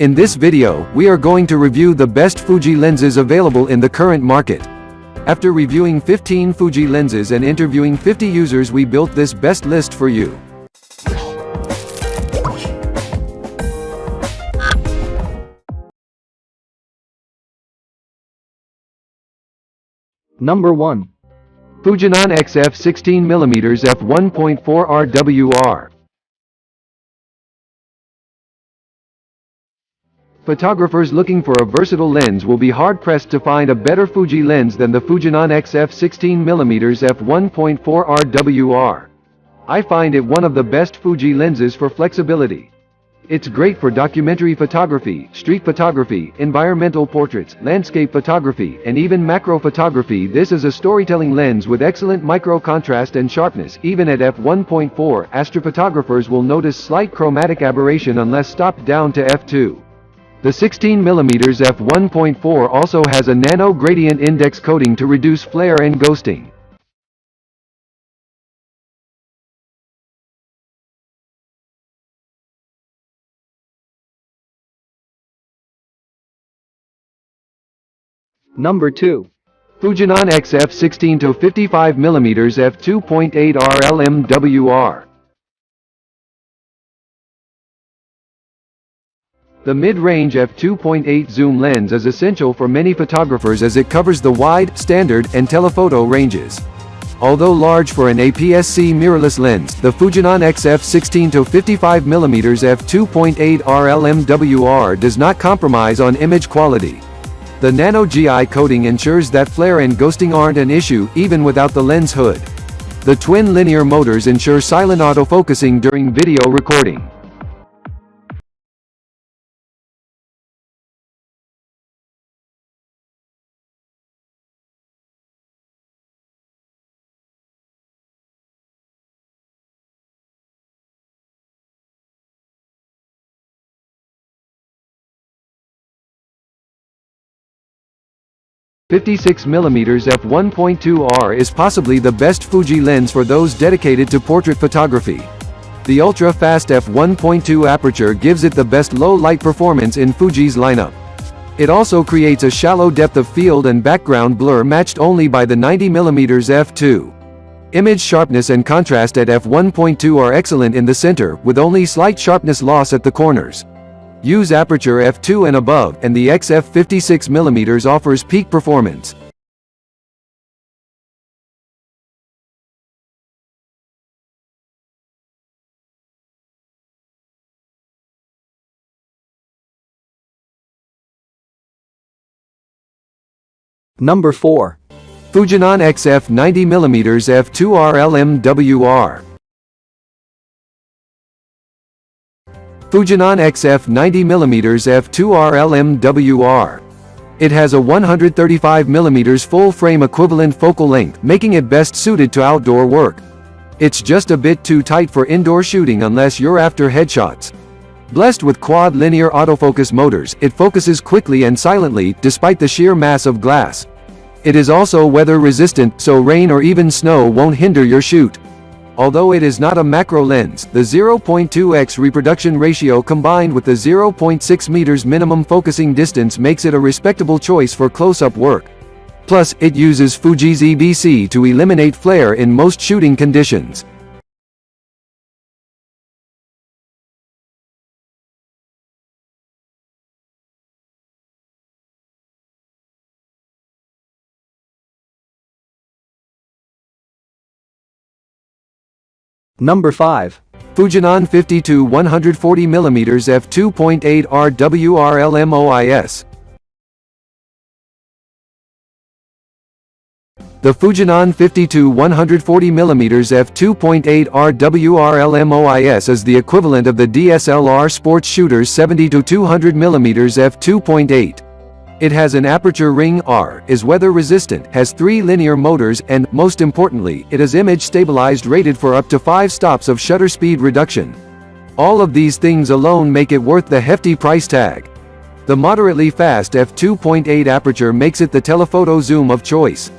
In this video, we are going to review the best Fuji lenses available in the current market. After reviewing 15 Fuji lenses and interviewing 50 users, we built this best list for you. Number 1. Fujinon XF 16mm f1.4 RWR. Photographers looking for a versatile lens will be hard-pressed to find a better Fuji lens than the Fujinon XF 16mm f1.4 RWR. I find it one of the best Fuji lenses for flexibility. It's great for documentary photography, street photography, environmental portraits, landscape photography, and even macro photography. This is a storytelling lens with excellent micro contrast and sharpness. Even at f1.4, astrophotographers will notice slight chromatic aberration unless stopped down to f2. The 16mm f1.4 also has a nano gradient index coating to reduce flare and ghosting. Number 2. Fujinon XF 16-55mm f2.8 RLMWR. The mid-range f2.8 zoom lens is essential for many photographers as it covers the wide, standard, and telephoto ranges. Although large for an APS-C mirrorless lens, the Fujinon XF 16-55mm f2.8 RLMWR does not compromise on image quality. The nano GI coating ensures that flare and ghosting aren't an issue, even without the lens hood. The twin linear motors ensure silent autofocusing during video recording. (56mm f1.2R) is possibly the best Fuji lens for those dedicated to portrait photography. The ultra-fast f1.2 aperture gives it the best low-light performance in Fuji's lineup. It also creates a shallow depth of field and background blur matched only by the 90mm f2. Image sharpness and contrast at f1.2 are excellent in the center, with only slight sharpness loss at the corners. Use aperture f2 and above, and the XF 56mm offers peak performance. Number 4. Fujinon XF 90mm f2 RLMWR. Fujinon XF 90mm f2 RLMWR. It has a 135mm full-frame equivalent focal length, making it best suited to outdoor work. It's just a bit too tight for indoor shooting unless you're after headshots. Blessed with quad linear autofocus motors, it focuses quickly and silently, despite the sheer mass of glass. It is also weather-resistant, so rain or even snow won't hinder your shoot. Although it is not a macro lens, the 0.2x reproduction ratio combined with the 0.6 meters minimum focusing distance makes it a respectable choice for close-up work. Plus, it uses Fuji's EBC to eliminate flare in most shooting conditions. Number 5. Fujinon 50-140mm f2.8 RWR-LMOIS. The Fujinon 50-140mm f2.8 RWR-LMOIS is the equivalent of the DSLR sports shooter's 70-200mm f2.8. It has an aperture ring R, is weather resistant, has 3 linear motors, and, most importantly, it is image stabilized, rated for up to 5 stops of shutter speed reduction. All of these things alone make it worth the hefty price tag. The moderately fast f2.8 aperture makes it the telephoto zoom of choice.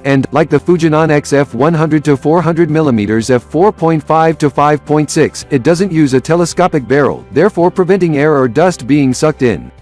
And, like the Fujinon XF 100 to 400 mm f4.5 to 5.6, it doesn't use a telescopic barrel, therefore preventing air or dust being sucked in.